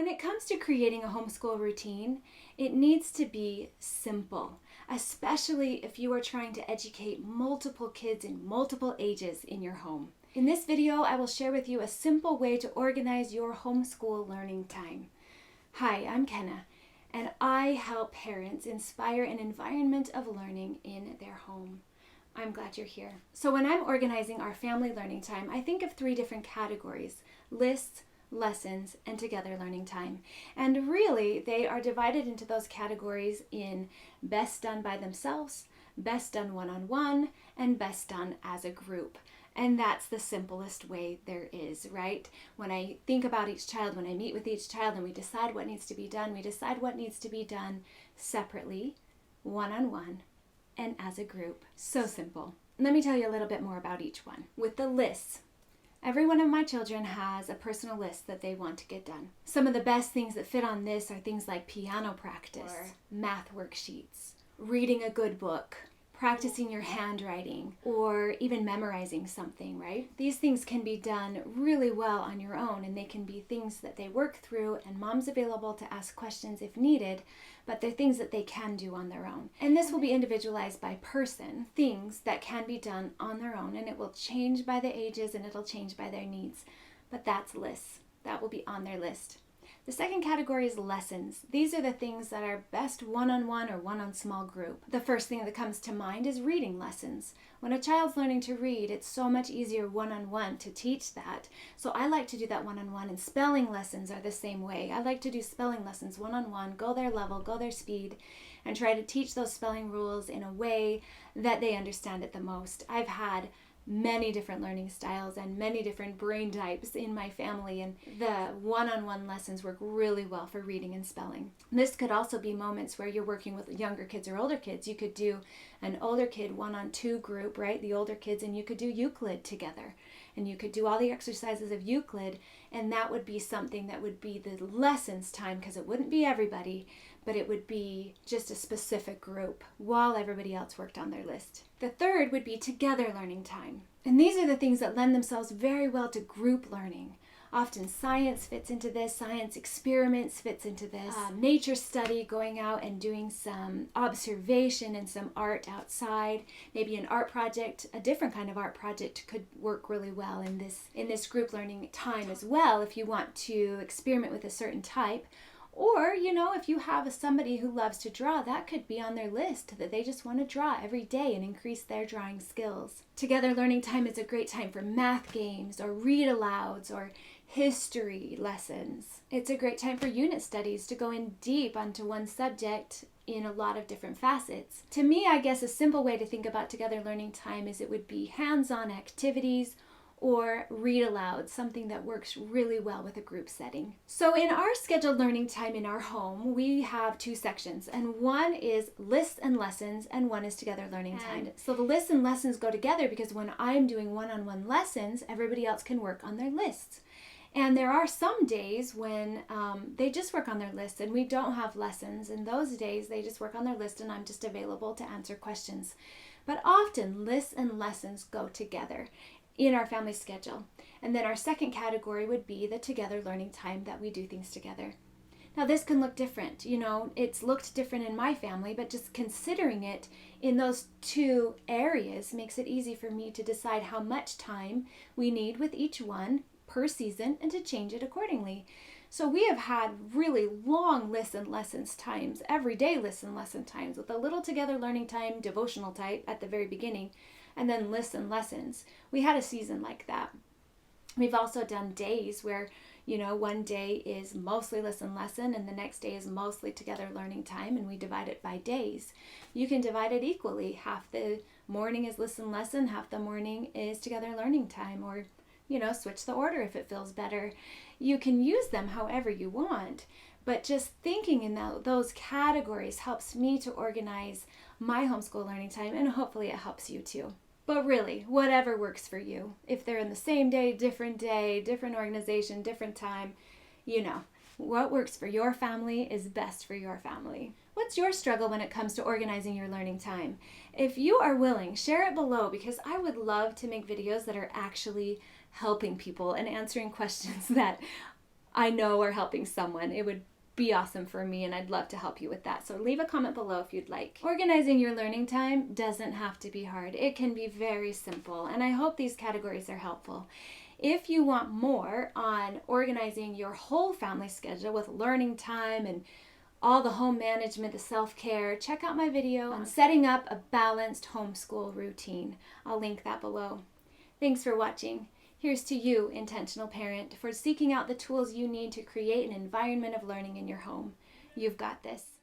When it comes to creating a homeschool routine, it needs to be simple, especially if you are trying to educate multiple kids in multiple ages in your home. In this video, I will share with you a simple way to organize your homeschool learning time. Hi, I'm Kenna, and I help parents inspire an environment of learning in their home. I'm glad you're here. So when I'm organizing our family learning time, I think of 3 different categories: lists, lessons, and together learning time. And really, they are divided into those categories in best done by themselves, best done one-on-one, and best done as a group. And that's the simplest way there is, right? When I think about each child, when I meet with each child and we decide what needs to be done, we decide what needs to be done separately, one-on-one, and as a group. So simple. Let me tell you a little bit more about each one. With the lists, every one of my children has a personal list that they want to get done. Some of the best things that fit on this are things like piano practice, or math worksheets, reading a good book, practicing your handwriting, or even memorizing something, right? These things can be done really well on your own, and they can be things that they work through, and mom's available to ask questions if needed, but they're things that they can do on their own. And this will be individualized by person, things that can be done on their own, and it will change by the ages and it'll change by their needs. But that's lists. That will be on their list. The second category is lessons. These are the things that are best one-on-one or one-on-small group. The first thing that comes to mind is reading lessons. When a child's learning to read, it's so much easier one-on-one to teach that. So I like to do that one-on-one, and spelling lessons are the same way. I like to do spelling lessons one-on-one, go their level, go their speed, and try to teach those spelling rules in a way that they understand it the most. I've had many different learning styles and many different brain types in my family, and the one-on-one lessons work really well for reading and spelling. This could also be moments where you're working with younger kids or older kids. You could do an older kid 1-on-2 group, right? The older kids, and you could do Euclid together, and you could do all the exercises of Euclid, and that would be something that would be the lessons time, because it wouldn't be everybody, but it would be just a specific group while everybody else worked on their list. The third would be together learning time. And these are the things that lend themselves very well to group learning. Often science fits into this, science experiments fits into this, nature study, going out and doing some observation and some art outside. Maybe an art project, a different kind of art project could work really well in this group learning time as well, if you want to experiment with a certain type. Or, if you have somebody who loves to draw, that could be on their list, that they just want to draw every day and increase their drawing skills. Together learning time is a great time for math games or read alouds or history lessons. It's a great time for unit studies, to go in deep onto one subject in a lot of different facets. To me, I guess a simple way to think about together learning time is it would be hands-on activities or read aloud, something that works really well with a group setting. So in our scheduled learning time in our home, we have 2 sections, and one is lists and lessons, and one is together learning time. So the lists and lessons go together because when I'm doing one-on-one lessons, everybody else can work on their lists. And there are some days when they just work on their lists and we don't have lessons. In those days, they just work on their list and I'm just available to answer questions. But often, lists and lessons go together in our family schedule. And then our second category would be the together learning time, that we do things together. Now this can look different. It's looked different in my family, but just considering it in those 2 areas makes it easy for me to decide how much time we need with each one per season and to change it accordingly. So we have had really long lists and lessons times, everyday lists and lesson times, with a little together learning time, devotional type at the very beginning, and then lists and lessons. We had a season like that. We've also done days where, one day is mostly listen and the next day is mostly together learning time, and we divide it by days. You can divide it equally. Half the morning is lesson, half the morning is together learning time, or, switch the order if it feels better. You can use them however you want, but just thinking in those categories helps me to organize my homeschool learning time, and hopefully it helps you too. But really, whatever works for you. If they're in the same day, different organization, different time, what works for your family is best for your family. What's your struggle when it comes to organizing your learning time? If you are willing, share it below, because I would love to make videos that are actually helping people and answering questions that I know are helping someone. It would be awesome for me, and I'd love to help you with that. So leave a comment below if you'd like. Organizing your learning time doesn't have to be hard. It can be very simple, and I hope these categories are helpful. If you want more on organizing your whole family schedule with learning time and all the home management, the self-care, check out my video on setting up a balanced homeschool routine. I'll link that below. Thanks for watching. Here's to you, intentional parent, for seeking out the tools you need to create an environment of learning in your home. You've got this.